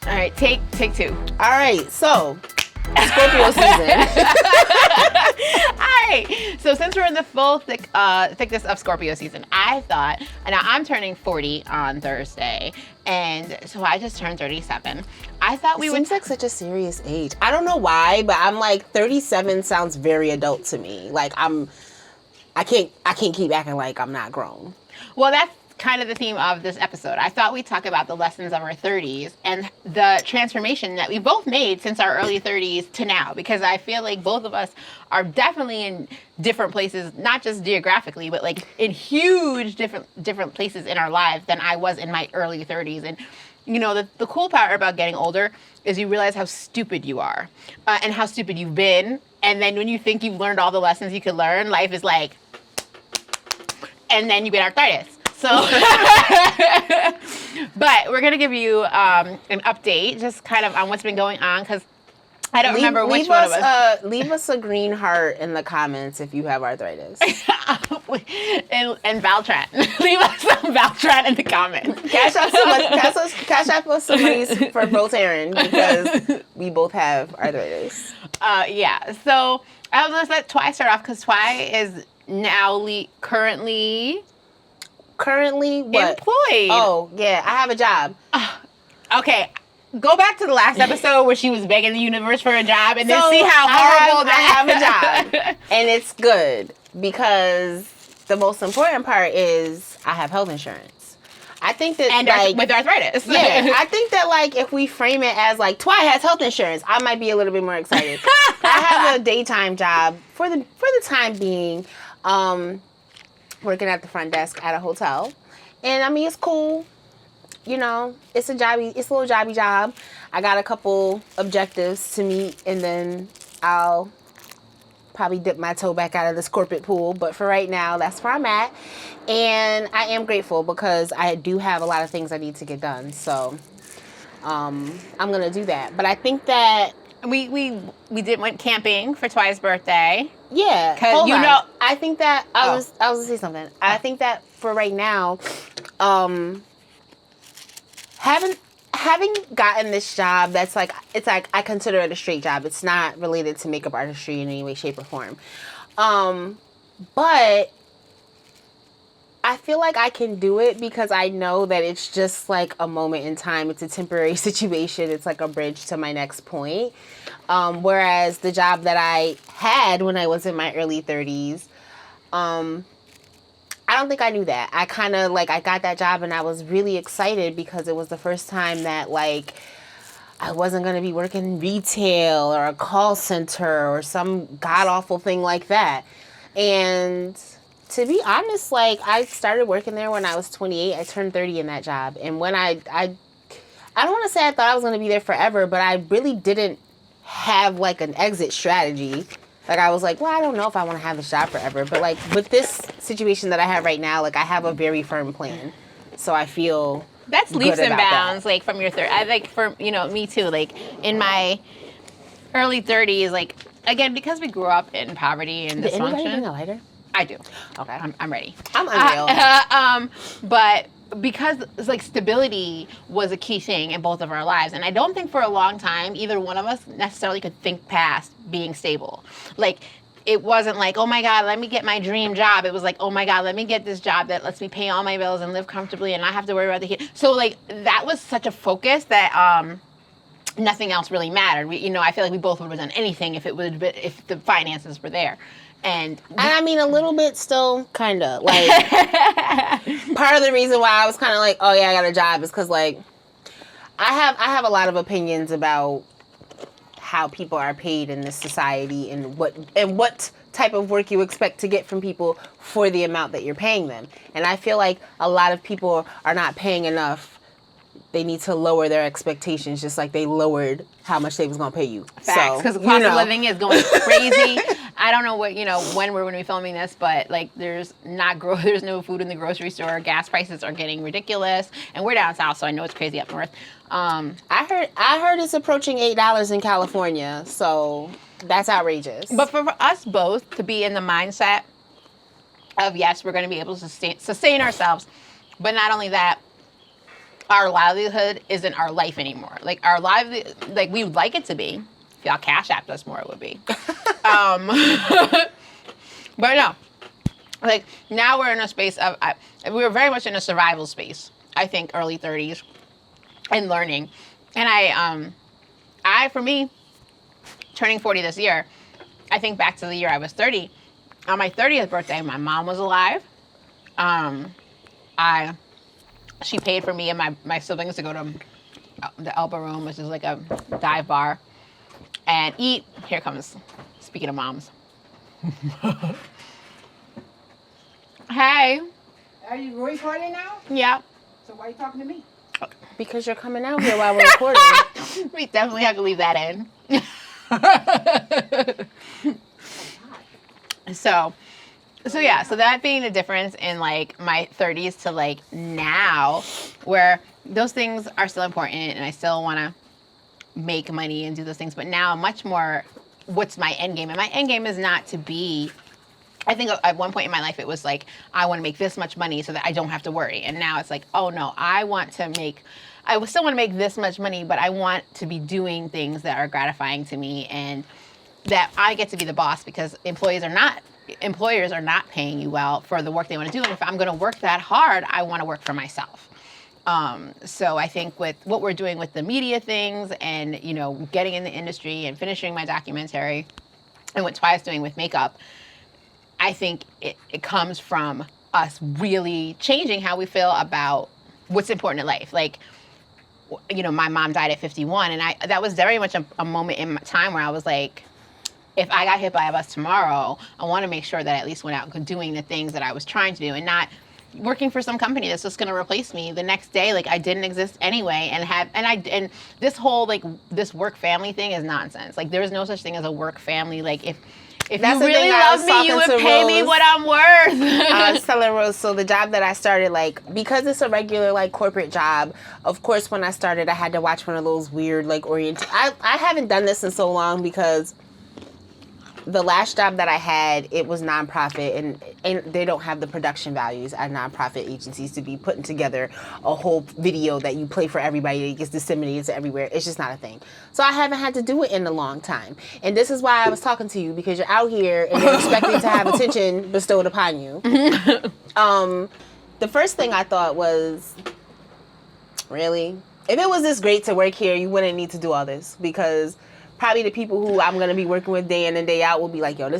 All right, take two. All right, so Scorpio season. All right, so since we're in the full thickness of Scorpio season, I thought, now I'm turning 40 on Thursday, and so I just turned 37. I thought we would. Seems like such a serious age. I don't know why, but I'm like 37 sounds very adult to me. Like I can't keep acting like I'm not grown. Well, that's kind of the theme of this episode. I thought we'd talk about the lessons of our 30s and the transformation that we both made since our early 30s to now, because I feel like both of us are definitely in different places, not just geographically, but like in huge different places in our lives than I was in my early 30s. And you know, the cool part about getting older is you realize how stupid you are and how stupid you've been. And then when you think you've learned all the lessons you could learn, life is like, and then you get arthritis. So, but we're going to give you an update just kind of on what's been going on, because I don't remember which one of us. Leave us a green heart in the comments if you have arthritis. and Valtran. Leave us some Valtran in the comments. Cash out us some money for Voltaren, because we both have arthritis. Yeah, so I was going to let Twi start off, because Twi is now currently what? Employed. Oh, yeah, I have a job. Okay, go back to the last episode where she was begging the universe for a job, and then see how horrible I have a job. And it's good, because the most important part is I have health insurance. I think that, and with arthritis. Yeah, I think that, like, if we frame it as, like, Twi has health insurance, I might be a little bit more excited. I have a daytime job for the time being, working at the front desk at a hotel. And, I mean, it's cool. You know, it's a little jobby job. I got a couple objectives to meet, and then I'll probably dip my toe back out of this corporate pool. But for right now, that's where I'm at. And I am grateful, because I do have a lot of things I need to get done. So I'm going to do that. But I think that we went camping for Twi's birthday. Yeah. Because you know, I think that I was going to say something. I think that for right now, having gotten this job, it's like I consider it a straight job. It's not related to makeup artistry in any way, shape, or form. But I feel like I can do it, because I know that it's just like a moment in time. It's a temporary situation. It's like a bridge to my next point. Whereas the job that I had when I was in my early 30s, I don't think I knew that. I kind of, like, I got that job and I was really excited, because it was the first time that, like, I wasn't going to be working retail or a call center or some god-awful thing like that. And to be honest, like, I started working there when I was 28. I turned 30 in that job. And when I don't want to say I thought I was going to be there forever, but I really didn't have, like, an exit strategy. Like, I was like, well, I don't know if I want to have this job forever. But, like, with this situation that I have right now, like, I have a very firm plan. So I feel that's good leaps and about bounds, that. Like, from your I like, for, you know, me too. Like, in my early 30s, like, again, because we grew up in poverty and dysfunction. Did anybody bring a lighter? I do. Okay. I'm ready. I'm unreal. But because, like, stability was a key thing in both of our lives. And I don't think for a long time either one of us necessarily could think past being stable. Like, it wasn't like, oh my God, let me get my dream job. It was like, oh my God, let me get this job that lets me pay all my bills and live comfortably and not have to worry about the kid. So, like, that was such a focus that nothing else really mattered. We, you know, I feel like we both would have done anything if the finances were there. And I mean, a little bit still, kind of. Like, part of the reason why I was kind of like, oh yeah, I got a job is because, like, I have a lot of opinions about how people are paid in this society and what type of work you expect to get from people for the amount that you're paying them. And I feel like a lot of people are not paying enough. They need to lower their expectations, just like they lowered how much they was going to pay you. Facts, because the cost of living is going crazy. I don't know when we're going to be filming this, but, like, there's no food in the grocery store. Gas prices are getting ridiculous, and we're down south, so I know it's crazy up north. I heard it's approaching $8 in California, so that's outrageous. But for us both to be in the mindset of, yes, we're going to be able to sustain ourselves, but not only that, our livelihood isn't our life anymore. Like our like we would like it to be. If y'all cash apped us more, it would be. But no, like now we're in a space of we were very much in a survival space. I think early 30s and learning, and I for me, turning 40 this year, I think back to the year I was 30. On my 30th birthday, my mom was alive. She paid for me and my siblings to go to the Elbow Room, which is like a dive bar, and eat. Here comes, speaking of moms. Hey. Are you recording now? Yeah. So why are you talking to me? Because you're coming out here while we're recording. We definitely have to leave that in. So yeah, so that being the difference in like my 30s to like now, where those things are still important and I still want to make money and do those things, but now much more what's my end game? And my end game is not to be, I think at one point in my life it was like, I want to make this much money so that I don't have to worry. And now it's like, oh no, I still want to make this much money, but I want to be doing things that are gratifying to me and that I get to be the boss, because employers are not paying you well for the work they want to do. And if I'm going to work that hard, I want to work for myself. So I think with what we're doing with the media things and, you know, getting in the industry and finishing my documentary and what Twi's doing with makeup, I think it comes from us really changing how we feel about what's important in life. Like, you know, my mom died at 51, and that was very much a moment in my time where I was like, if I got hit by a bus tomorrow, I want to make sure that I at least went out doing the things that I was trying to do and not working for some company that's just going to replace me the next day. Like I didn't exist anyway, and this whole like this work family thing is nonsense. Like there is no such thing as a work family. Like if That's you really love me, you would pay me what I'm worth. I was telling Rose, so the job that I started, like, because it's a regular, like, corporate job, of course, when I started, I had to watch one of those weird, like, I haven't done this in so long because the last job that I had, it was nonprofit, and they don't have the production values at nonprofit agencies to be putting together a whole video that you play for everybody that gets disseminated to everywhere. It's just not a thing. So I haven't had to do it in a long time. And this is why I was talking to you, because you're out here and you're expecting to have attention bestowed upon you. The first thing I thought was, really? If it was this great to work here, you wouldn't need to do all this, because probably the people who I'm going to be working with day in and day out will be like, yo,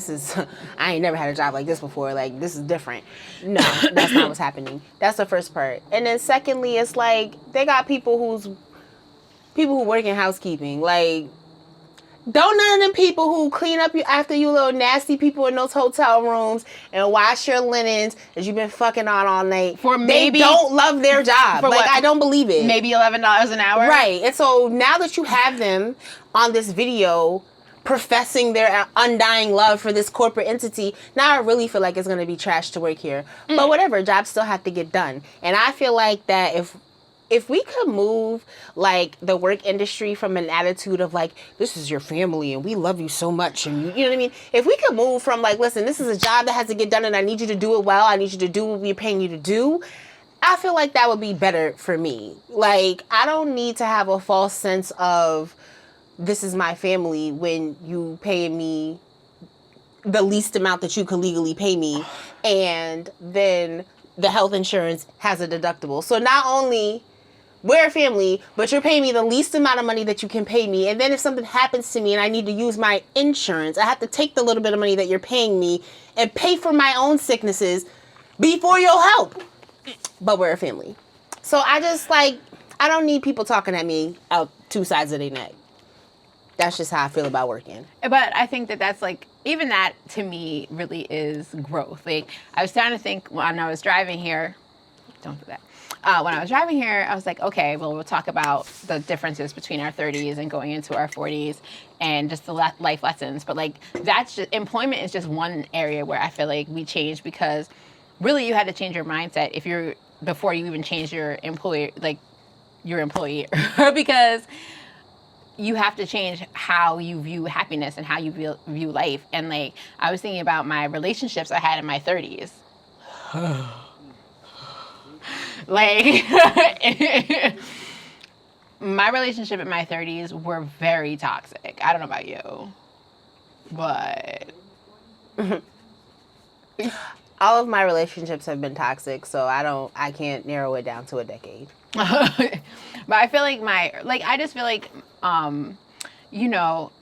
I ain't never had a job like this before. Like, this is different. No, that's not what's happening. That's the first part. And then secondly, it's like, they got people who work in housekeeping. Like, don't none of them people who clean up after you little nasty people in those hotel rooms and wash your linens that you've been fucking on all night. They don't love their job. For like, what? I don't believe it. Maybe $11 an hour? Right. And so now that you have them on this video professing their undying love for this corporate entity, now I really feel like it's going to be trash to work here. But whatever, jobs still have to get done. And I feel like that if we could move, like, the work industry from an attitude of, like, this is your family and we love you so much, and you know what I mean? If we could move from, like, listen, this is a job that has to get done and I need you to do it well, I need you to do what we're paying you to do, I feel like that would be better for me. Like, I don't need to have a false sense of this is my family when you pay me the least amount that you could legally pay me, and then the health insurance has a deductible. So not only we're a family, but you're paying me the least amount of money that you can pay me. And then if something happens to me and I need to use my insurance, I have to take the little bit of money that you're paying me and pay for my own sicknesses before you'll help. But we're a family. So I just, like, I don't need people talking at me out two sides of their neck. That's just how I feel about working. But I think that's like, even that to me really is growth. Like, I was starting to think when I was driving here, don't do that. When I was driving here, I was like, okay, well, we'll talk about the differences between our 30s and going into our 40s and just the life lessons. But like, employment is just one area where I feel like we changed, because really you had to change your mindset before you even change your employer, like your employee, because you have to change how you view happiness and how you view life. And like, I was thinking about my relationships I had in my 30s. Like, my relationship in my 30s were very toxic. I don't know about you, but all of my relationships have been toxic, so I can't narrow it down to a decade. but I feel like I just feel like, you know,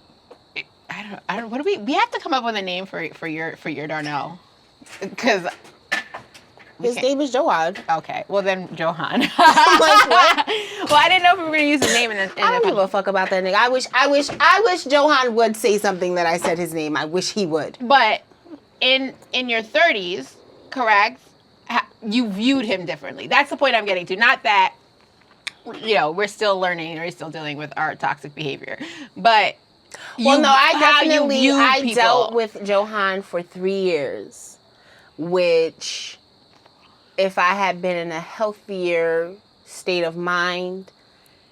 I don't, what do we have to come up with a name for your Darnell? Because his name is Johan. Okay, well then Johan. Like, what? Well, I didn't know if we were gonna use his name in the. I don't give a fuck about that nigga. I wish Johan would say something that I said his name. I wish he would. But in your 30s, correct? You viewed him differently. That's the point I'm getting to. Not that, you know, we're still learning or we're still dealing with our toxic behavior, but. Well, no, I people. dealt with Johan for 3 years, which, if I had been in a healthier state of mind,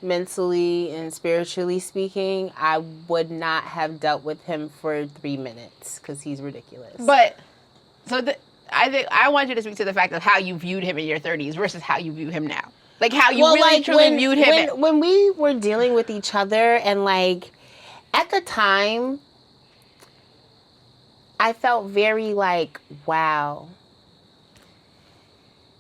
mentally and spiritually speaking, I would not have dealt with him for 3 minutes because he's ridiculous. But, I think I want you to speak to the fact of how you viewed him in your 30s versus how you view him now. Like, how you truly viewed him. When we were dealing with each other and, like, at the time, I felt very like, wow,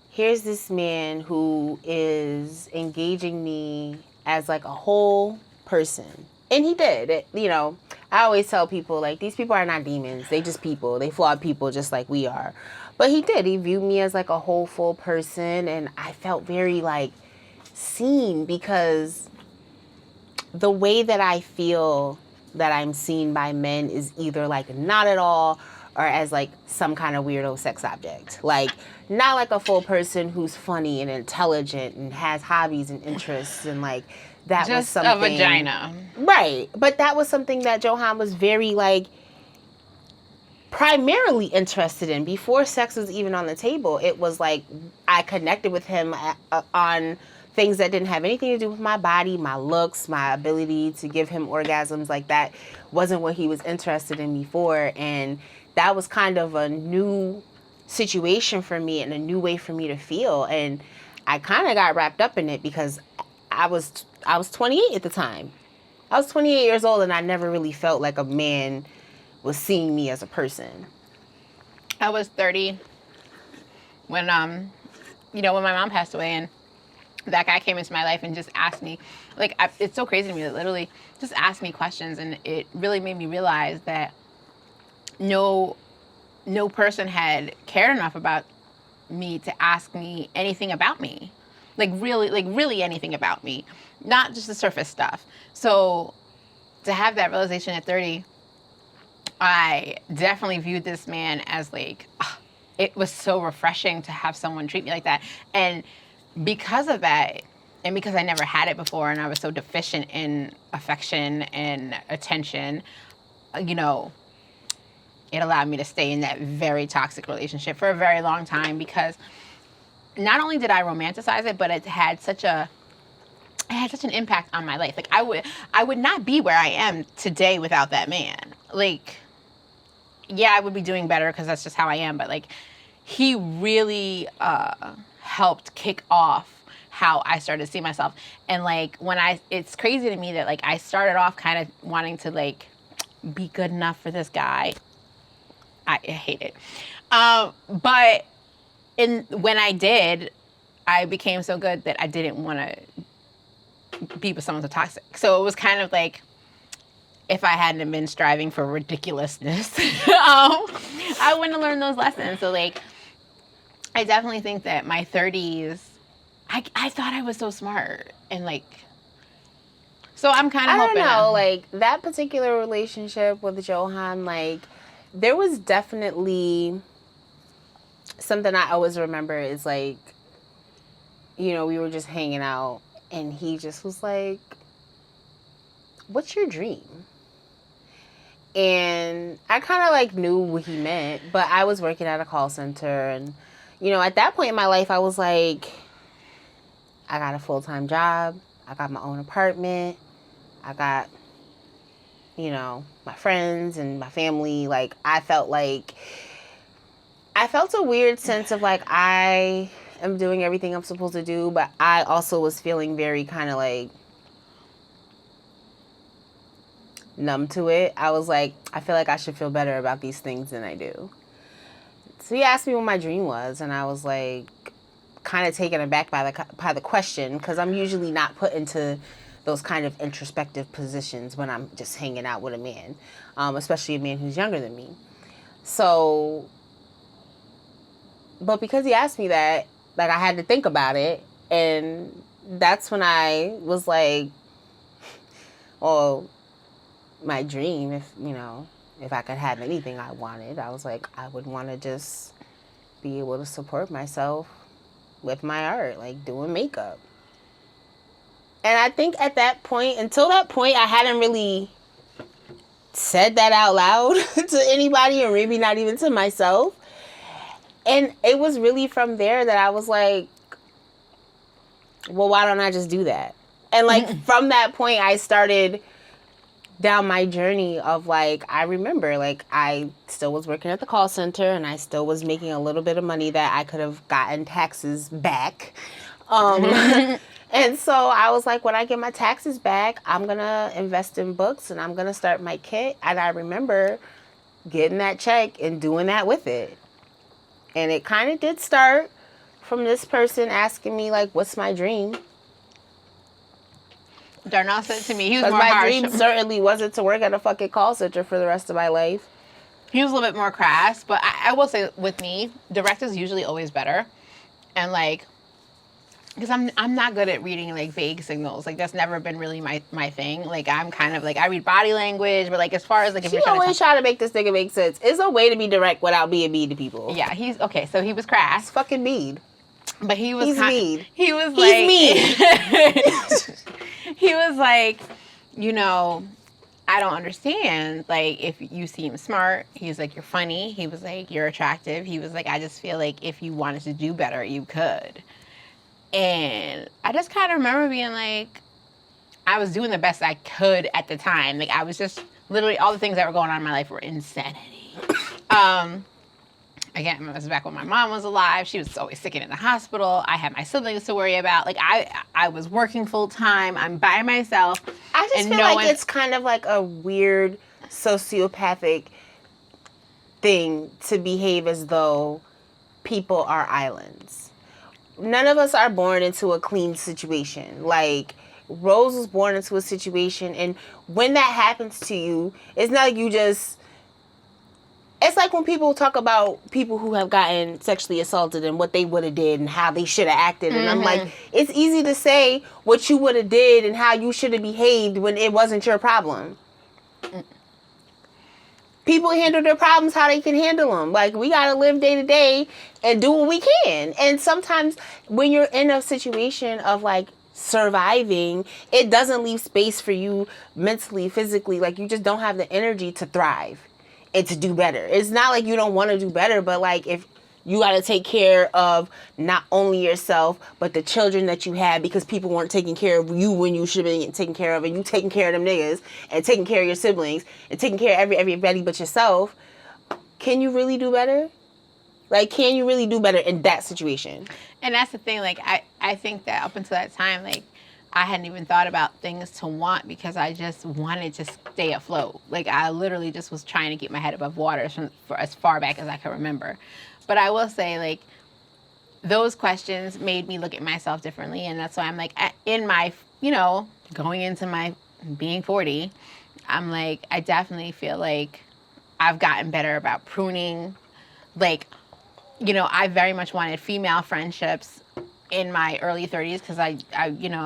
here's this man who is engaging me as like a whole person. And he did. You know, I always tell people, like, these people are not demons. They just people. They flawed people just like we are. But he did. He viewed me as like a whole full person. And I felt very like seen because the way that I feel that I'm seen by men is either like not at all or as like some kind of weirdo sex object. Like, not like a full person who's funny and intelligent and has hobbies and interests and like that just was something. A vagina. Right. But that was something that Johan was very like primarily interested in before sex was even on the table. It was like I connected with him on things that didn't have anything to do with my body, my looks, my ability to give him orgasms. Like, that wasn't what he was interested in before. And that was kind of a new situation for me and a new way for me to feel. And I kind of got wrapped up in it because I was 28 at the time. I was 28 years old and I never really felt like a man was seeing me as a person. I was 30 when, when my mom passed away, and that guy came into my life and just asked me, like, it's so crazy to me that literally just asked me questions, and it really made me realize that no person had cared enough about me to ask me anything about me. Like really anything about me. Not just the surface stuff. So to have that realization at 30, I definitely viewed this man as like, it was so refreshing to have someone treat me like that. And because of that, and because I never had it before and I was so deficient in affection and attention, you know, it allowed me to stay in that very toxic relationship for a very long time, because not only did I romanticize it, but it had such an impact on my life. Like, I would not be where I am today without that man. Like, yeah, I would be doing better because that's just how I am, but like, he really helped kick off how I started to see myself. And like, it's crazy to me that like I started off kind of wanting to like be good enough for this guy. I hate it. But when I did, I became so good that I didn't want to be with someone so toxic. So it was kind of like, if I hadn't been striving for ridiculousness, I wouldn't have learned those lessons. So like, I definitely think that my 30s, I thought I was so smart, and like, so I'm kind of hoping. I don't know, like that particular relationship with Johan, like there was definitely something I always remember is like, you know, we were just hanging out and he just was like, what's your dream? And I kind of like knew what he meant, but I was working at a call center, and you know, at that point in my life, I was like, I got a full-time job, I got my own apartment, I got, you know, my friends and my family. Like, I felt a weird sense of like, I am doing everything I'm supposed to do, but I also was feeling very kind of like numb to it. I was like, I feel like I should feel better about these things than I do. So he asked me what my dream was, and I was like, kind of taken aback by the question, because I'm usually not put into those kind of introspective positions when I'm just hanging out with a man, especially a man who's younger than me. So, but because he asked me that, like, I had to think about it, and that's when I was like, well, my dream, if I could have anything I wanted, I was like, I would want to just be able to support myself with my art, like doing makeup. And I think at that point, until that point, I hadn't really said that out loud to anybody, or maybe not even to myself. And it was really from there that I was like, well, why don't I just do that? And like from that point, I started down my journey of like, I remember like I still was working at the call center, and I still was making a little bit of money that I could have gotten taxes back. And so I was like, when I get my taxes back, I'm going to invest in books, and I'm going to start my kit. And I remember getting that check and doing that with it. And it kind of did start from this person asking me, like, what's my dream? Darnell said to me, he was more my harsh. dream certainly wasn't to work at a fucking call center for the rest of my life. He was a little bit more crass, but I will say with me, direct is usually always better. And like, because I'm not good at reading like vague signals. Like that's never been really my thing. Like I'm kind of like, I read body language, but like as far as like if you're always trying to make this nigga make sense. It's a way to be direct without being mean to people. Yeah, he's okay. So he was crass. He's fucking mean. But he was mean. He was like mean. He was like, I don't understand. Like, if you seem smart, he was like, you're funny. He was like, you're attractive. He was like, I just feel like if you wanted to do better, you could. And I just kind of remember being like, I was doing the best I could at the time. Like, I was just literally all the things that were going on in my life were insanity. Again, I was back when my mom was alive. She was always sick and in the hospital. I had my siblings to worry about. Like, I was working full time. I'm by myself. I just feel like it's kind of like a weird sociopathic thing to behave as though people are islands. None of us are born into a clean situation. Like, Rose was born into a situation, and when that happens to you, it's not like you just... It's like when people talk about people who have gotten sexually assaulted and what they would have did and how they should have acted. And I'm like, it's easy to say what you would have did and how you should have behaved when it wasn't your problem. People handle their problems how they can handle them. Like, we got to live day to day and do what we can. And sometimes when you're in a situation of, like, surviving, it doesn't leave space for you mentally, physically. Like, you just don't have the energy to thrive and to do better. It's not like you don't want to do better, but, like, if you got to take care of not only yourself, but the children that you had because people weren't taking care of you when you should have been taken care of, and you taking care of them niggas, and taking care of your siblings, and taking care of everybody but yourself, can you really do better? Like, can you really do better in that situation? And that's the thing, like, I think that up until that time, like, I hadn't even thought about things to want because I just wanted to stay afloat. Like, I literally just was trying to keep my head above water for as far back as I can remember. But I will say, like, those questions made me look at myself differently. And that's why I'm like, in my, going into my being 40, I'm like, I definitely feel like I've gotten better about pruning. Like, I very much wanted female friendships in my early 30s because I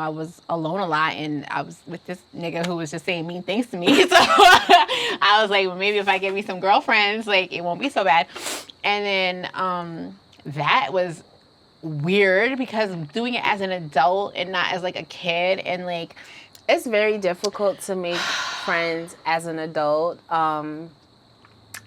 was alone a lot, and I was with this nigga who was just saying mean things to me. So I was like, well, maybe if I get me some girlfriends, like, it won't be so bad. And then that was weird because doing it as an adult and not as like a kid, and like, it's very difficult to make friends as an adult.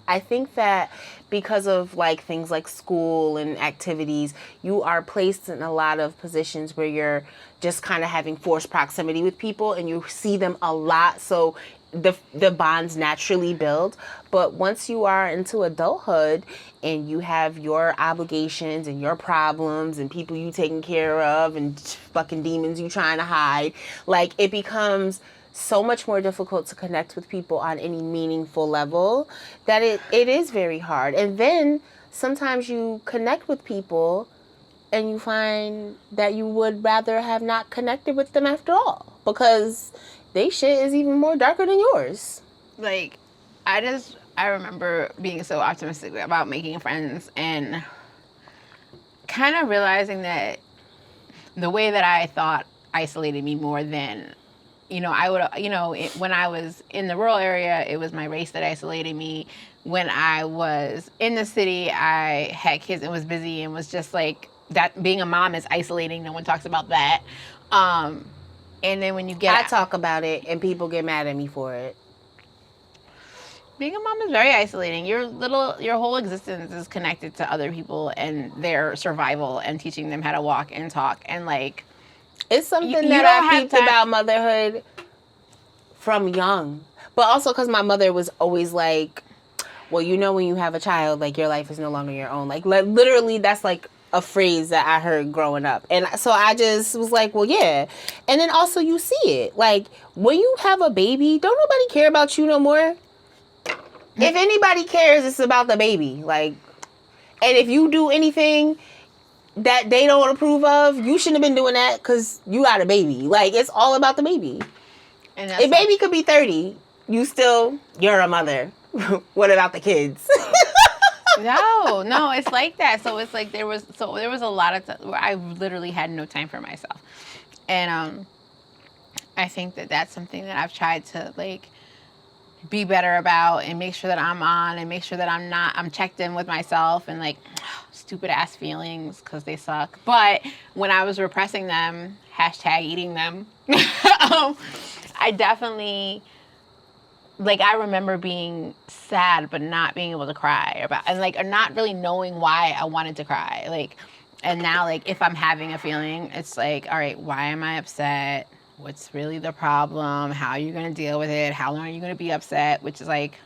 I think that because of like things like school and activities, you are placed in a lot of positions where you're just kind of having forced proximity with people and you see them a lot. So the bonds naturally build. But once you are into adulthood and you have your obligations and your problems and people you taking care of and fucking demons you trying to hide, like, it becomes so much more difficult to connect with people on any meaningful level that it is very hard. And then sometimes you connect with people and you find that you would rather have not connected with them after all because they shit is even more darker than yours. Like, I remember being so optimistic about making friends and kind of realizing that the way that I thought isolated me more than, when I was in the rural area, it was my race that isolated me. When I was in the city, I had kids and was busy and was just like, that being a mom is isolating. No one talks about that. And then when you I talk about it and people get mad at me for it. Being a mom is very isolating. Your whole existence is connected to other people and their survival and teaching them how to walk and talk and like. It's something that I peeped about motherhood from young, but also because my mother was always like, "Well, when you have a child, like your life is no longer your own." Like literally, that's like a phrase that I heard growing up, and so I just was like, "Well, yeah." And then also you see it, like when you have a baby, don't nobody care about you no more. If anybody cares, it's about the baby. Like, and if you do anything that they don't approve of, you shouldn't have been doing that because you got a baby. Like, it's all about the baby. And if baby could be 30, you're a mother. What about the kids? No, it's like that. So it's like there was a lot of where I literally had no time for myself, and I think that that's something that I've tried to like be better about and make sure that I'm on and make sure that I'm checked in with myself and like stupid ass feelings because they suck. But when I was repressing them, #eating them, I definitely, like, I remember being sad but not being able to cry about, and like, or not really knowing why I wanted to cry. Like, and now like if I'm having a feeling, it's like, all right, why am I upset? What's really the problem? How are you going to deal with it? How long are you going to be upset? Which is like,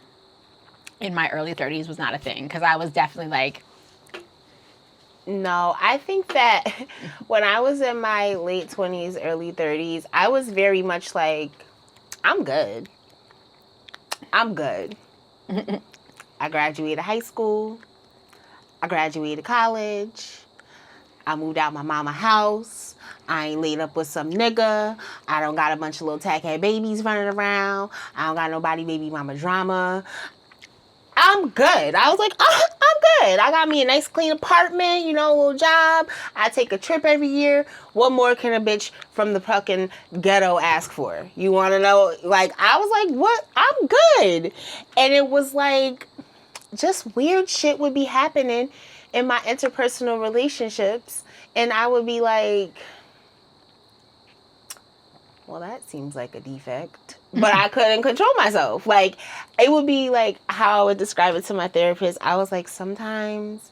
in my early 30s was not a thing because I was definitely like. No, I think that when I was in my late 20s, early 30s, I was very much like, I'm good. I graduated high school. I graduated college. I moved out my mama's house. I ain't laid up with some nigga. I don't got a bunch of little tackhead babies running around. I don't got nobody baby mama drama. I'm good. I was like, I'm good. I got me a nice clean apartment, a little job. I take a trip every year. What more can a bitch from the fucking ghetto ask for? You want to know? Like, I was like, what? I'm good. And it was like, just weird shit would be happening in my interpersonal relationships. And I would be like, well, that seems like a defect. But I couldn't control myself. Like, it would be like how I would describe it to my therapist. I was like, sometimes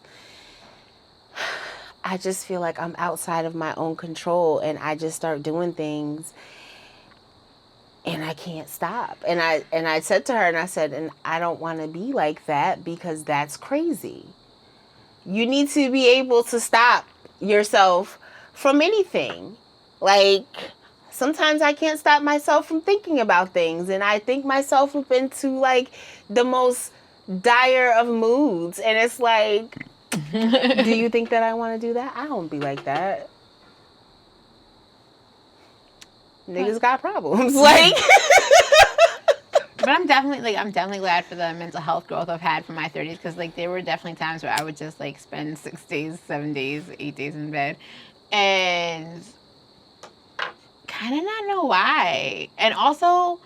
I just feel like I'm outside of my own control and I just start doing things and I can't stop. And I said to her, and I don't want to be like that because that's crazy. You need to be able to stop yourself from anything. Like, sometimes I can't stop myself from thinking about things, and I think myself up into like the most dire of moods, and it's like, do you think that I want to do that? I don't be like that. Niggas got problems, like. But I'm definitely glad for the mental health growth I've had from my 30s because like there were definitely times where I would just like spend 6 days, 7 days, 8 days in bed, and kind of not know why. And also,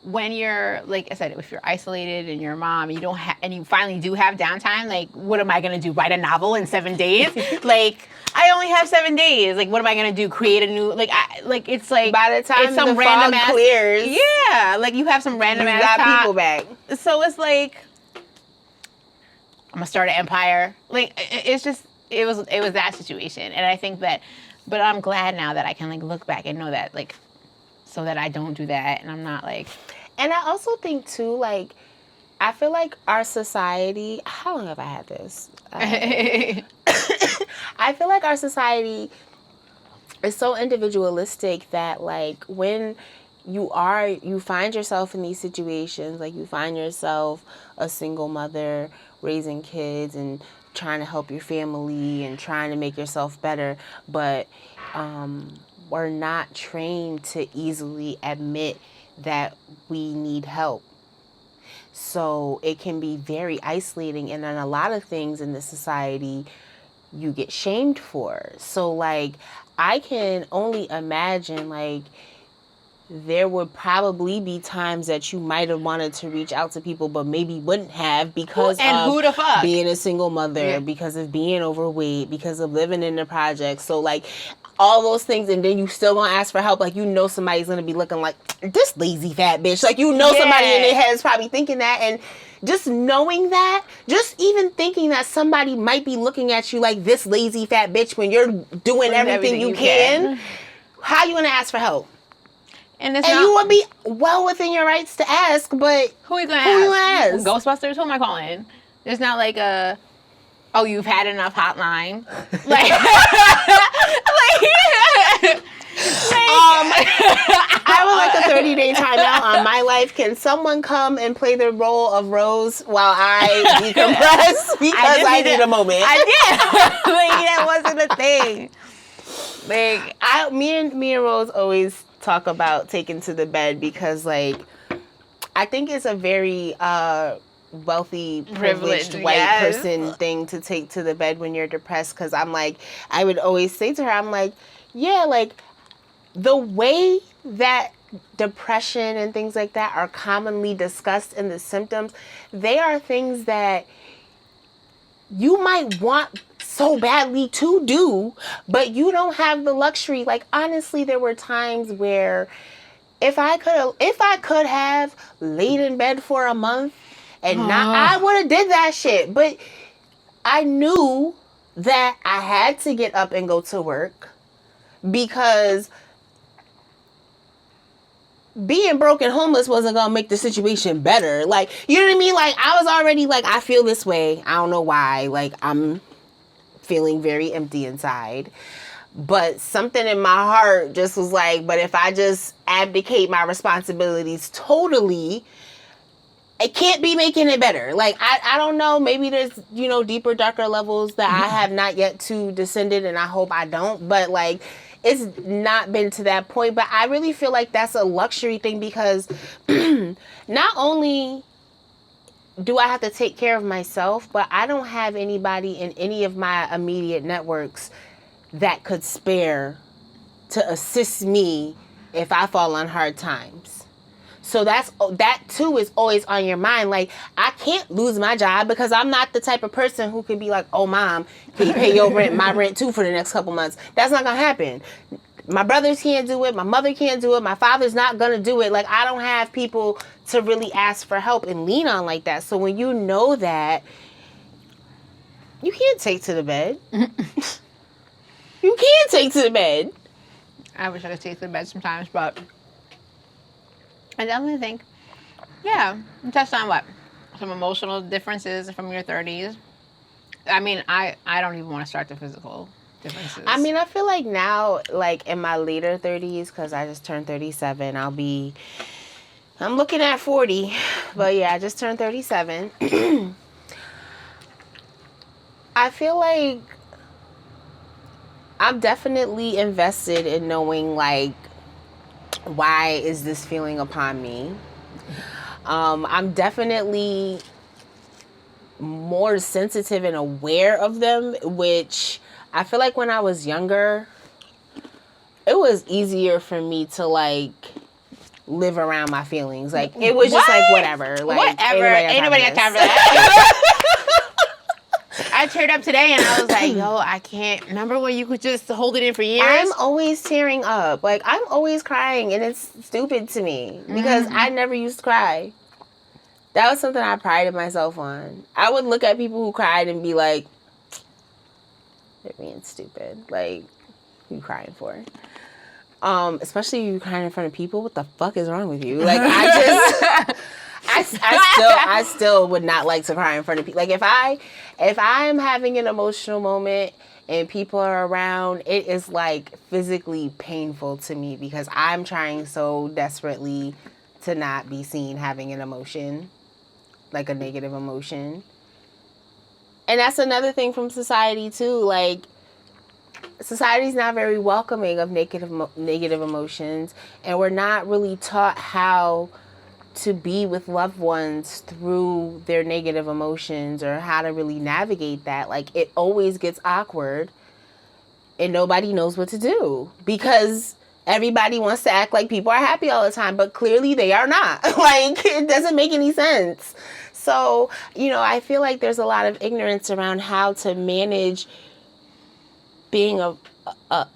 when you're, like I said, if you're isolated and you're a mom, you don't have, and you finally do have downtime, like, what am I going to do? Write a novel in 7 days? Like, I only have 7 days. Like, what am I going to do? Create a new, it's like, by the time it's some the random fog clears. Yeah, like, you have some random ass got people back. So it's like, I'm going to start an empire. Like, it's just, it was that situation. And I think that, but I'm glad now that I can, like, look back and know that, like, so that I don't do that and I'm not, like. And I also think too, like, I feel like our society, how long have I had this? I feel like our society is so individualistic that, like, when you find yourself in these situations, like, you find yourself a single mother raising kids and trying to help your family and trying to make yourself better, but we're not trained to easily admit that we need help. So it can be very isolating, and then a lot of things in this society you get shamed for. So, like, I can only imagine, like, there would probably be times that you might have wanted to reach out to people, but maybe wouldn't have because of who the fuck? Being a single mother, because of being overweight, because of living in the projects. So, like, all those things, and then you still gonna ask for help. Like, you know somebody's gonna be looking like, this lazy fat bitch. Like, you know somebody in their head is probably thinking that, and just knowing that, just even thinking that somebody might be looking at you like this lazy fat bitch when you're doing everything you can, how you gonna ask for help? And you would be well within your rights to ask, but who are you gonna ask? Ghostbusters? Who am I calling? There's not like a, oh, you've had enough hotline. Like, I would like a 30-day timeout on my life. Can someone come and play the role of Rose while I decompress? Because I need a moment. I did. Like, that wasn't a thing. Like, me and Rose always talk about taking to the bed because, like, I think it's a very wealthy, privileged white person thing to take to the bed when you're depressed. Because I'm like, I would always say to her, I'm like, yeah, like, the way that depression and things like that are commonly discussed in the symptoms, they are things that you might want so badly to do, but you don't have the luxury. Like, honestly, there were times where if I could have laid in bed for a month and I would have did that shit. But I knew that I had to get up and go to work because being broke and homeless wasn't gonna make the situation better. Like, you know what I mean? Like, I was already like, I feel this way. I don't know why. Like, I'm feeling very empty inside. But something in my heart just was like, but if I just abdicate my responsibilities totally, it can't be making it better. Like, I don't know. Maybe there's, you know, deeper, darker levels that I have not yet to descended, and I hope I don't. But, like, it's not been to that point. But I really feel like that's a luxury thing because not only do I have to take care of myself, but I don't have anybody in any of my immediate networks that could spare to assist me if I fall on hard times. So that too is always on your mind. Like, I can't lose my job because I'm not the type of person who can be like, oh, mom, can you pay your rent, my rent too for the next couple months? That's not going to happen. My brothers can't do it. My mother can't do it. My father's not going to do it. Like, I don't have people to really ask for help and lean on like that. So when you know that, you can't take to the bed. You can't take to the bed. I wish I could take to the bed sometimes, but I definitely think, yeah, you touched on what? Some emotional differences from your 30s. I mean, I don't even want to start the physical differences. I mean, I feel like now, like, in my later 30s, because I just turned 37, I'm looking at 40, but yeah, I just turned 37. I feel like I'm definitely invested in knowing, like, why is this feeling upon me? I'm definitely more sensitive and aware of them, which I feel like when I was younger, it was easier for me to, like, live around my feelings. Like, it was just like, whatever. Like, ain't nobody got time for that. I teared up today and I was like, yo, I can't. Remember when you could just hold it in for years? I'm always tearing up. Like, I'm always crying, and it's stupid to me because I never used to cry. That was something I prided myself on. I would look at people who cried and be like, they're being stupid. Like, who you crying for? Especially you crying in front of people. What the fuck is wrong with you? Like, I I still would not like to cry in front of people. Like if I'm having an emotional moment and people are around, it is like physically painful to me because I'm trying so desperately to not be seen having an emotion, like a negative emotion. And that's another thing from society too. Like, society's not very welcoming of negative emotions, and we're not really taught how to be with loved ones through their negative emotions or how to really navigate that. Like, it always gets awkward and nobody knows what to do because everybody wants to act like people are happy all the time, but clearly they are not. Like, it doesn't make any sense. So, I feel like there's a lot of ignorance around how to manage being a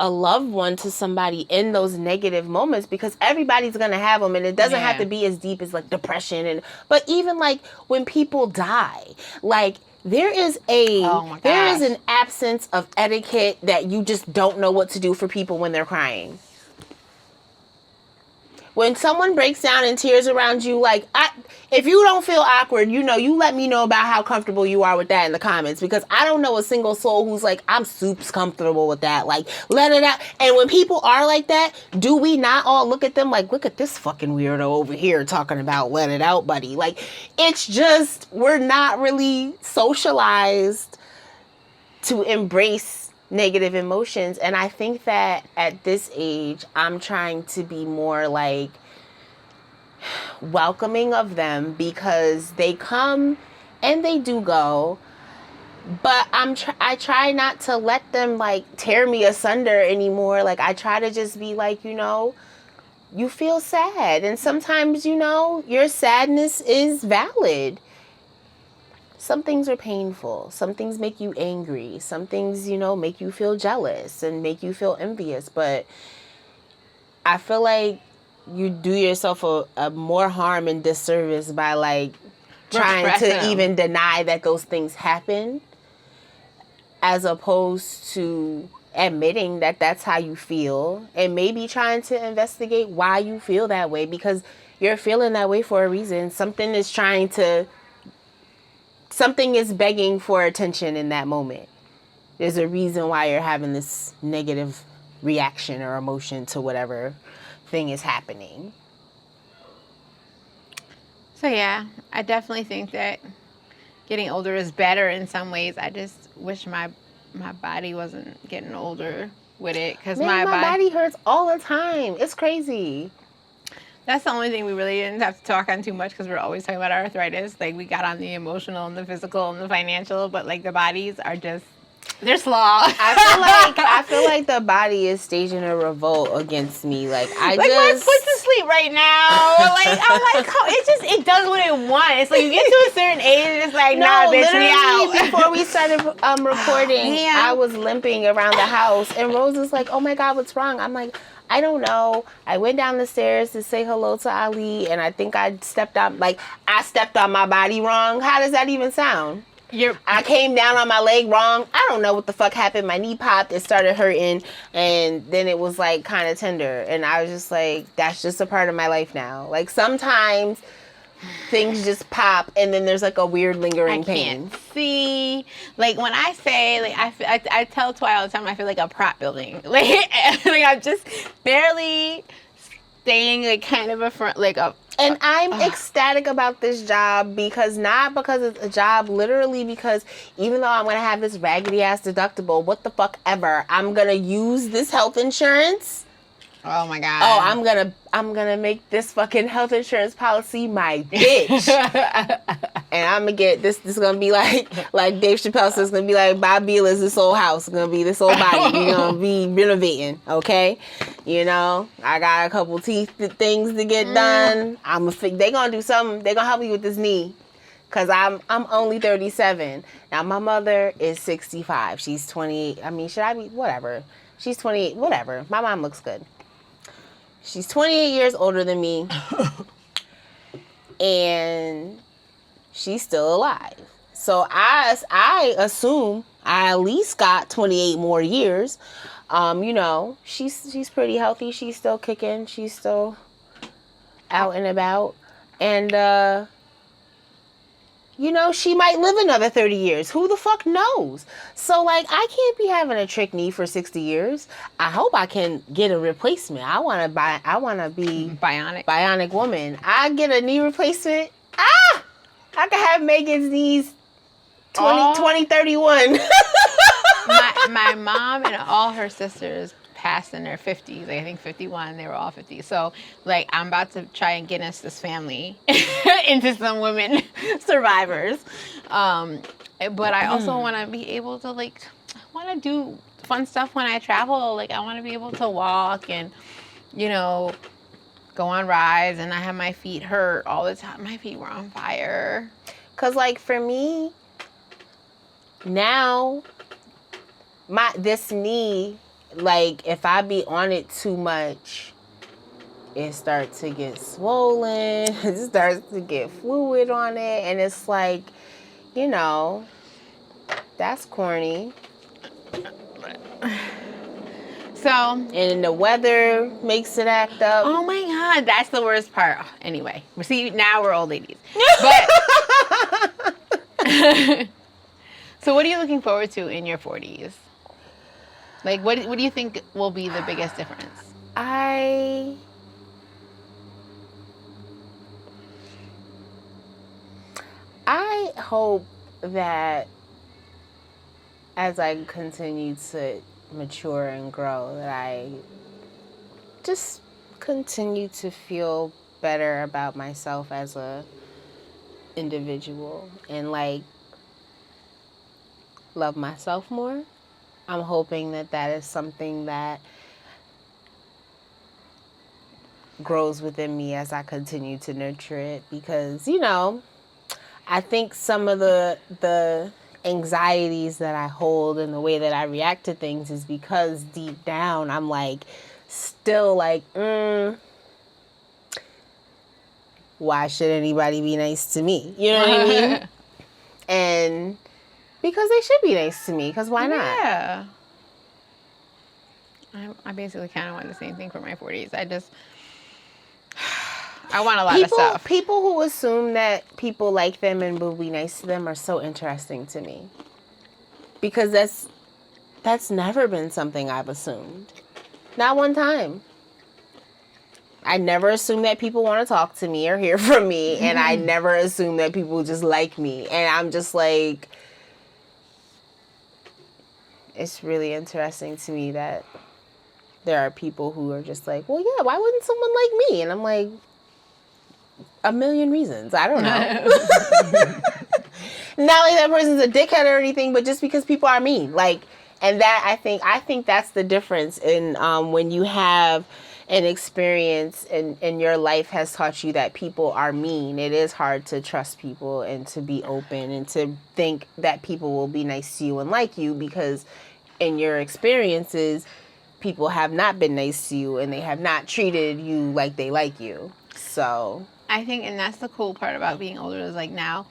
loved one to somebody in those negative moments, because everybody's going to have them, and it doesn't have to be as deep as like depression. But even like when people die, like there is an absence of etiquette that you just don't know what to do for people when they're crying. When someone breaks down in tears around you, like, if you don't feel awkward, you let me know about how comfortable you are with that in the comments, because I don't know a single soul who's like, I'm super comfortable with that. Like, let it out. And when people are like that, do we not all look at them like, look at this fucking weirdo over here talking about let it out, buddy? Like, it's just, we're not really socialized to embrace negative emotions. And I think that at this age, I'm trying to be more like welcoming of them, because they come and they do go, but I try not to let them like tear me asunder anymore. Like, I try to just be like, you feel sad, and sometimes your sadness is valid. Some things are painful. Some things make you angry. Some things, make you feel jealous and make you feel envious. But I feel like you do yourself a more harm and disservice by like trying to even deny that those things happen, as opposed to admitting that that's how you feel, and maybe trying to investigate why you feel that way, because you're feeling that way for a reason. Something is begging for attention in that moment. There's a reason why you're having this negative reaction or emotion to whatever thing is happening. So yeah, I definitely think that getting older is better in some ways. I just wish my body wasn't getting older with it, because my body hurts all the time. It's crazy. That's the only thing we really didn't have to talk on too much, because we're always talking about arthritis. Like, we got on the emotional and the physical and the financial, but like the bodies are just, they're slaw. I feel like the body is staging a revolt against me. Like, my foot's asleep right now. Like, I'm like, it does what it wants. It's like you get to a certain age and it's like, nah, bitch, me out. Before we started recording, I was limping around the house, and Rose was like, oh my God, what's wrong? I'm like, I don't know. I went down the stairs to say hello to Ali, and I think I stepped on my body wrong. How does that even sound? I came down on my leg wrong. I don't know what the fuck happened. My knee popped. It started hurting, and then it was like kind of tender. And I was just like, that's just a part of my life now. Like, sometimes things just pop, and then there's like a weird lingering pain. Can't see. Like, when I say, like, I tell Twi all the time, I feel like a prop building. Like I'm just barely staying like kind of a front, like a. And I'm ecstatic about this job, not because it's a job, literally because even though I'm going to have this raggedy ass deductible, what the fuck ever, I'm going to use this health insurance. Oh my God. Oh, I'm gonna make this fucking health insurance policy my bitch. And I'm gonna get this is gonna be like Dave Chappelle says, it's gonna be like Bob Vila's this old house. It's gonna be this old body. You're gonna be renovating, okay? I got a couple teeth things to get done. They gonna do something. They gonna help me with this knee. Cause I'm only 37. Now my mother is 65. She's 28. I mean, should I be whatever? She's 28. Whatever. My mom looks good. She's 28 years older than me, and she's still alive. So I assume I at least got 28 more years. She's pretty healthy. She's still kicking. She's still out and about. And you know, she might live another 30 years. Who the fuck knows? So, like, I can't be having a trick knee for 60 years. I hope I can get a replacement. I want to be bionic woman. I get a knee replacement. I can have Megan's knees 2031. my mom and all her sisters passed in their 50s. Like, I think 51. They were all 50. So, like, I'm about to try and get us this family into some women survivors. But I also want to be able to, like, I want to do fun stuff when I travel. Like, I want to be able to walk and, you know, go on rides and not have my feet hurt all the time. My feet were on fire. Because, like, for me, now, this knee, like, if I be on it too much, it starts to get swollen. It starts to get fluid on it. And it's like, you know, that's corny. So. And the weather makes it act up. Oh, my God. That's the worst part. Anyway, see, now we're old ladies. But. So what are you looking forward to in your 40s? Like, what do you think will be the biggest difference? I hope that as I continue to mature and grow, that I just continue to feel better about myself as a individual and, like, love myself more. I'm hoping that is something that grows within me as I continue to nurture it, because, you know, I think some of the anxieties that I hold and the way that I react to things is because deep down I'm, like, still like, why should anybody be nice to me? You know what I mean? And because they should be nice to me, because why not? Yeah. I basically kind of want the same thing for my 40s. I want a lot of stuff. People who assume that people like them and will be nice to them are so interesting to me. Because that's never been something I've assumed. Not one time. I never assume that people want to talk to me or hear from me. And I never assume that people just like me. And I'm just like, it's really interesting to me that there are people who are just like, well, yeah, why wouldn't someone like me? And I'm like, a million reasons. I don't know. Not like that person's a dickhead or anything, but just because people are mean. Like, and that I think that's the difference in when you have an experience and your life has taught you that people are mean. It is hard to trust people and to be open and to think that people will be nice to you and like you, because in your experiences, people have not been nice to you and they have not treated you like they like you. So I think, and that's the cool part about being older, is like now,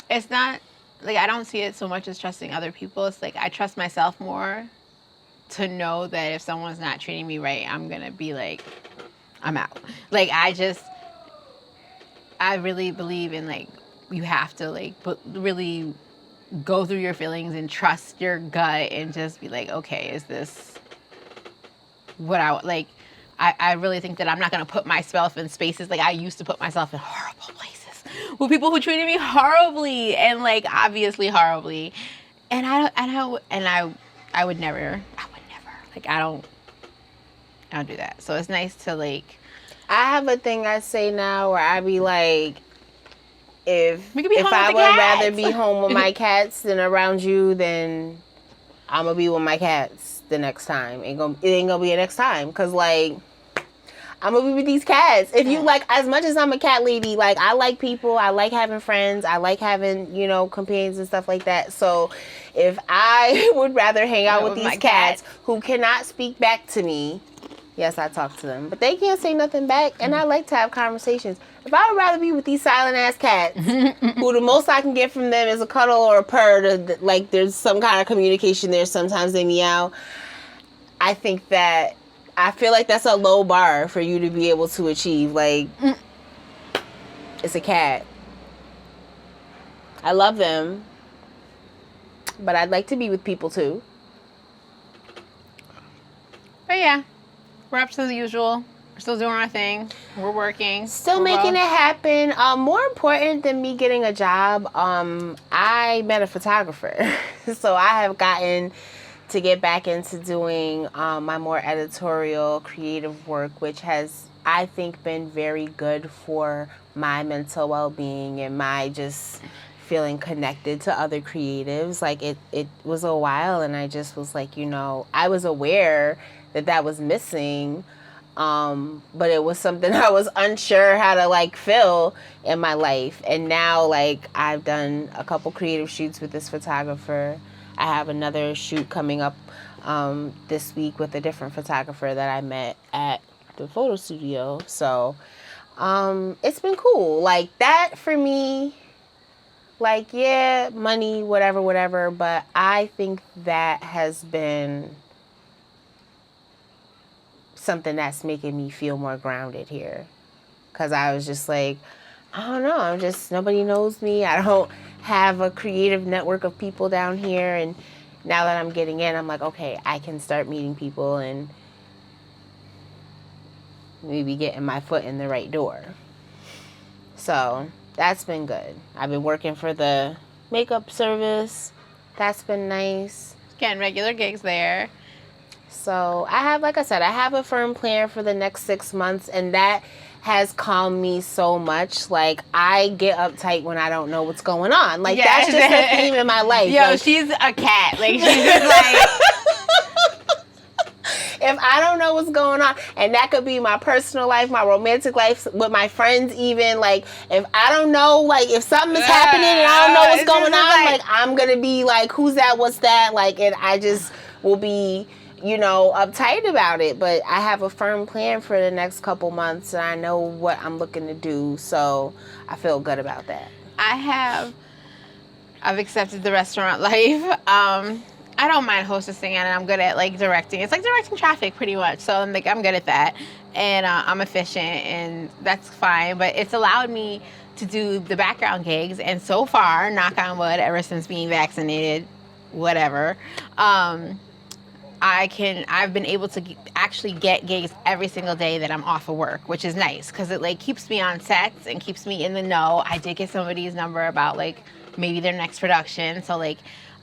it's not, like, I don't see it so much as trusting other people. It's like I trust myself more to know that if someone's not treating me right, I'm going to be like, I'm out. Like, I really believe in, like, you have to, like, really go through your feelings and trust your gut and just be like, okay, is this what I really think that I'm not going to put myself in spaces like I used to put myself in horrible places with people who treated me horribly and, like, obviously horribly. And I would never, like, I don't do that. So it's nice to, like, I have a thing I say now where I be like, if I would rather be home with my cats than around you, then I'm gonna be with my cats the next time. It ain't gonna be the next time, because, like, I'm gonna be with these cats. If you, like, as much as I'm a cat lady, like, I like people, I like having friends, I like having, you know, companions and stuff like that. So if I would rather hang out with these cats who cannot speak back to me, yes, I talk to them, but they can't say nothing back, and I like to have conversations. If I would rather be with these silent-ass cats, who the most I can get from them is a cuddle or a purr, like, there's some kind of communication there, sometimes they meow, I feel like that's a low bar for you to be able to achieve. Like, it's a cat. I love them, but I'd like to be with people too. But yeah, we're up to the usual. We're still doing our thing. We're working. Still We're making both- it happen. More important than me getting a job, I met a photographer. So I have gotten to get back into doing my more editorial, creative work, which has, I think, been very good for my mental well-being and my just feeling connected to other creatives. Like, it was a while, and I just was like, I was aware that was missing, but it was something I was unsure how to, like, fill in my life. And now, like, I've done a couple creative shoots with this photographer. I have another shoot coming up this week with a different photographer that I met at the photo studio. So it's been cool. Like, that for me, like, yeah, money, whatever, but I think that has been something that's making me feel more grounded here. Because I was just like, I don't know, nobody knows me. I don't have a creative network of people down here. And now that I'm getting in, I'm like, okay, I can start meeting people and maybe getting my foot in the right door. So that's been good. I've been working for the makeup service. That's been nice. Getting regular gigs there. So I have, like I said, I have a firm plan for the next 6 months, and that has calmed me so much. Like, I get uptight when I don't know what's going on. Like, that's just a theme in my life. Yo, like, she's a cat. Like, she's just like... if I don't know what's going on, and that could be my personal life, my romantic life, with my friends even, like, if I don't know, like, if something is happening and I don't know what's going on, like, I'm going to be like, who's that, what's that, like, and I just will be, uptight about it. But I have a firm plan for the next couple months, and I know what I'm looking to do, so I feel good about that. I've accepted the restaurant life. I don't mind hostessing, and I'm good at, like, directing. It's like directing traffic, pretty much. So I'm good at that, and I'm efficient, and that's fine. But it's allowed me to do the background gigs, and so far, knock on wood, ever since being vaccinated, whatever, I've been able to actually get gigs every single day that I'm off of work, which is nice because it, like, keeps me on sets and keeps me in the know. I did get somebody's number about, like, maybe their next production, so, like,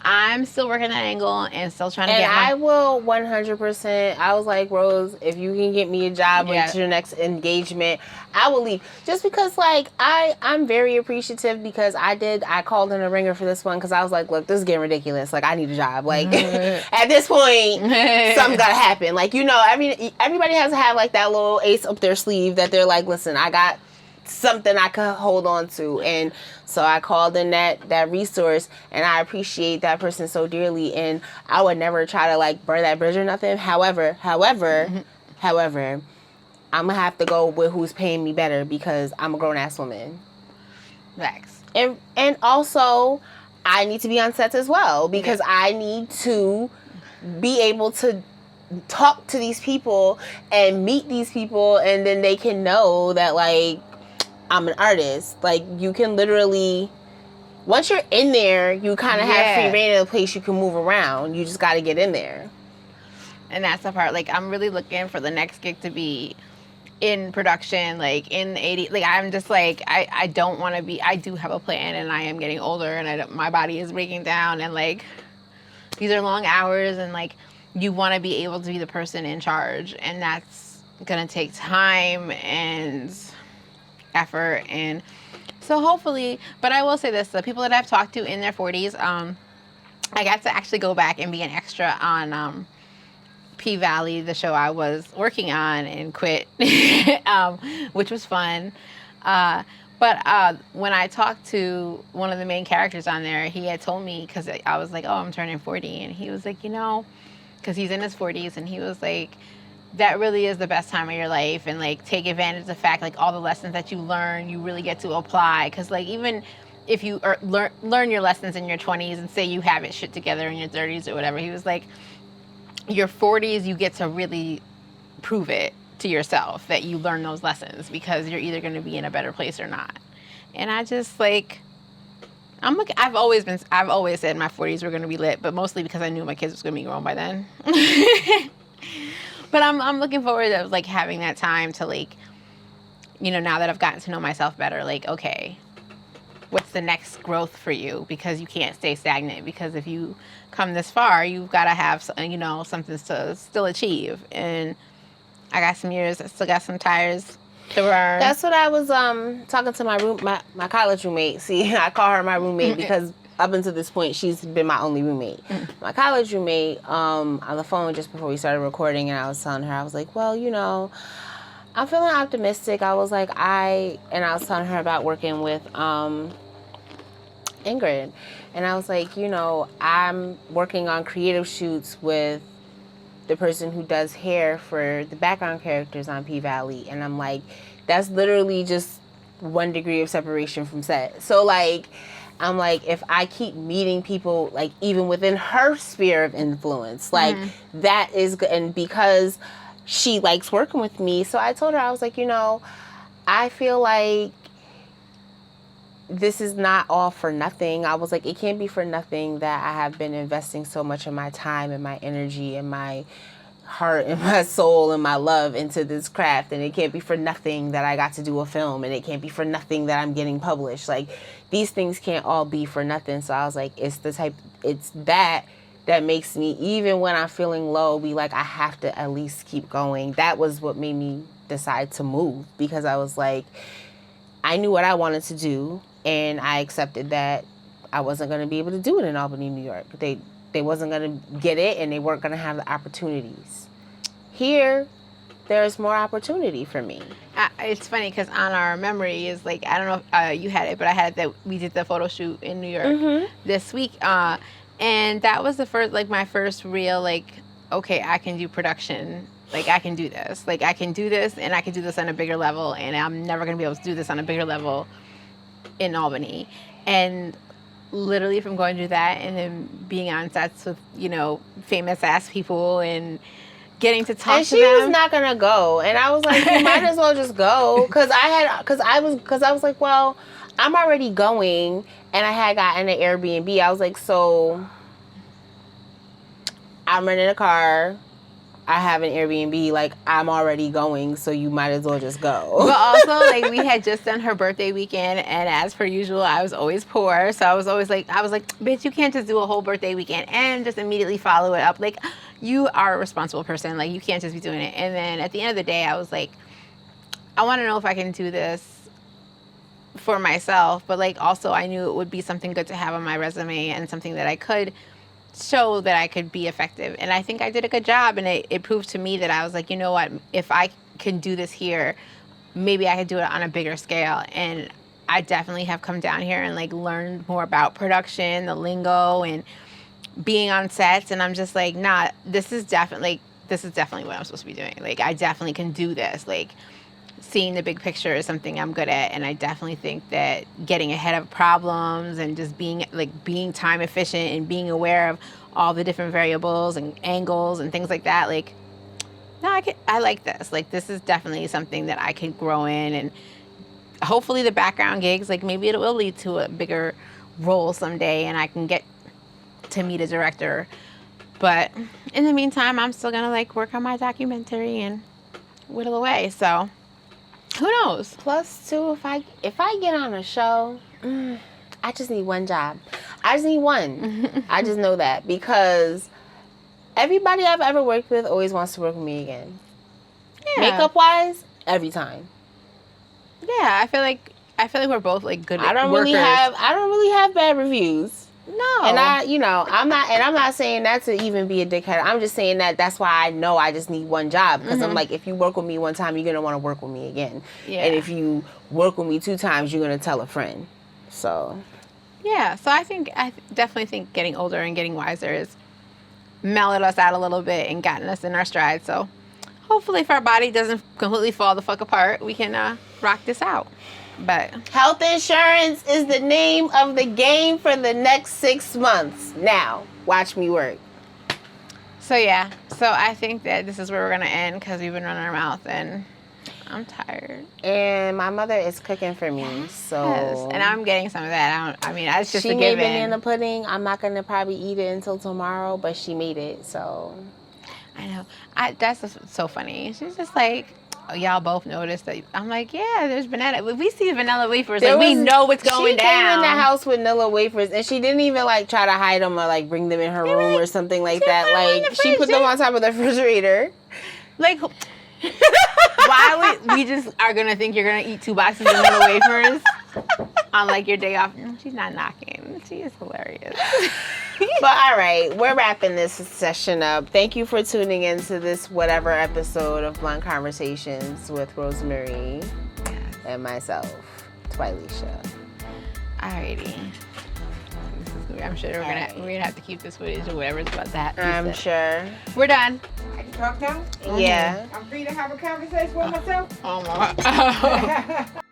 I'm still working that angle and still trying to get I will 100%. I was like, Rose, if you can get me a job with your next engagement, I will leave. Just because, like, I'm very appreciative because I called in a ringer for this one because I was like, look, this is getting ridiculous. Like, I need a job. Like, at this point, something's got to happen. Like, everybody has to have, like, that little ace up their sleeve that they're like, listen, I got something I could hold on to. And so I called in that resource, and I appreciate that person so dearly, and I would never try to, like, burn that bridge or nothing. However, I'm gonna have to go with who's paying me better because I'm a grown-ass woman. Facts. And also, I need to be on sets as well because I need to be able to talk to these people and meet these people, and then they can know that, like, I'm an artist. Like, you can literally, once you're in there, you kind of have free reign of the place. You can move around. You just got to get in there. And that's the part. Like, I'm really looking for the next gig to be in production, like, in the 80s. Like, I'm just like, I don't want to be, I do have a plan, and I am getting older, and my body is breaking down, and, like, these are long hours, and, like, you want to be able to be the person in charge, and that's going to take time and effort. And so hopefully, but I will say this, the people that I've talked to in their 40s, I got to actually go back and be an extra on P-Valley, the show I was working on and quit, which was fun. But when I talked to one of the main characters on there, he had told me, because I was like, oh, I'm turning 40, and he was like, because he's in his 40s, and he was like, that really is the best time of your life, and, like, take advantage of the fact, like, all the lessons that you learn, you really get to apply. Because, like, even if you learn your lessons in your 20s and say you have it shit together in your 30s or whatever, he was like, your 40s, you get to really prove it to yourself that you learn those lessons because you're either going to be in a better place or not. And I just, like, I've always said my 40s were going to be lit, but mostly because I knew my kids was going to be grown by then. But I'm looking forward to like having that time to like, now that I've gotten to know myself better, like, okay, what's the next growth for you? Because you can't stay stagnant, because if you come this far, you've got to have, something to still achieve. And I got some years, I still got some tires to burn. That's what I was talking to my college roommate. See, I call her my roommate because up until this point, she's been my only roommate. My college roommate, on the phone just before we started recording, and I was telling her, I was like, well, I'm feeling optimistic. I was like, I was telling her about working with Ingrid. And I was like, I'm working on creative shoots with the person who does hair for the background characters on P-Valley. And I'm like, that's literally just 1 degree of separation from set. So, like, I'm like, if I keep meeting people, like, even within her sphere of influence, like, that is good. And because she likes working with me, so I told her, I was like, I feel like this is not all for nothing. I was like, it can't be for nothing that I have been investing so much of my time and my energy and my heart and my soul and my love into this craft. And it can't be for nothing that I got to do a film, and it can't be for nothing that I'm getting published. Like, these things can't all be for nothing. So I was like, it's that makes me, even when I'm feeling low, be like, I have to at least keep going. That was what made me decide to move, because I was like, I knew what I wanted to do, and I accepted that I wasn't going to be able to do it in Albany, New York. They wasn't going to get it, and they weren't going to have the opportunities. Here, there's more opportunity for me. It's funny because on our memories, like, I don't know if you had it, but I had that we did the photo shoot in New York this week. And that was my first real, like, okay, I can do production. Like, I can do this. Like, I can do this, and I can do this on a bigger level, and I'm never going to be able to do this on a bigger level in Albany. And literally from going through that and then being on sets with, famous-ass people and getting to talk to them. And she was not going to go. And I was like, you might as well just go. Because I was like, well, I'm already going, and I had gotten an Airbnb. I was like, so I'm renting a car. I have an Airbnb, like, I'm already going, so you might as well just go. But also, like, we had just done her birthday weekend, and as per usual, I was always poor, so I was like, bitch, you can't just do a whole birthday weekend and just immediately follow it up. Like, you are a responsible person. Like, you can't just be doing it. And then at the end of the day, I was like, I want to know if I can do this for myself, but, like, also I knew it would be something good to have on my resume and something that I could show that I could be effective. And I think I did a good job, and it proved to me that I was like, you know what, if I can do this here, maybe I could do it on a bigger scale. And I definitely have come down here and, like, learned more about production, the lingo, and being on sets, and I'm just like, nah, this is definitely what I'm supposed to be doing. Like, I definitely can do this. Like, seeing the big picture is something I'm good at, and I definitely think that getting ahead of problems and just being time efficient and being aware of all the different variables and angles and things like that, like, no, I like this. Like, this is definitely something that I could grow in, and hopefully the background gigs, like, maybe it will lead to a bigger role someday and I can get to meet a director. But in the meantime, I'm still gonna, like, work on my documentary and whittle away. So who knows? Plus, too, if I get on a show, I just need one job. I just need one. I just know that, because everybody I've ever worked with always wants to work with me again. Yeah. Makeup wise, every time. Yeah, I feel like we're both, like, good I don't workers. I don't really have bad reviews. No. And I'm not saying that to even be a dickhead. I'm just saying that's why I know I just need one job, because I'm like, if you work with me one time, you're going to want to work with me again. Yeah. And if you work with me 2 times, you're going to tell a friend. So. Yeah. So I definitely think getting older and getting wiser has mellowed us out a little bit and gotten us in our stride. So hopefully, if our body doesn't completely fall the fuck apart, we can rock this out. But health insurance is the name of the game for the next 6 months. Now, watch me work. So yeah, so I think that this is where we're gonna end, because we've been running our mouth, and I'm tired. And my mother is cooking for me, so. Yes, and I'm getting some of that. I mean, it's just she a made given. banana pudding. I'm not gonna probably eat it until tomorrow, but she made it, so. I know. That's just so funny. She's just like, oh, y'all both noticed that. I'm like, yeah, there's banana. We see vanilla wafers. Like, we know what's going down. She came in the house with vanilla wafers, and she didn't even like try to hide them or like bring them in her room or something like that. Like she put them on top of the refrigerator. Like, why we just are gonna think you're gonna eat 2 boxes of vanilla wafers on like your day off? No, she's not knocking. She is hilarious. But all right, we're wrapping this session up. Thank you for tuning into this whatever episode of Blunt Conversations with RoseMarie and myself, Twilisha. Alrighty. I'm sure we're gonna have to keep this footage or whatever's about that. I'm sure. We're done. I can talk now? Yeah. I'm free to have a conversation with myself? Oh my God.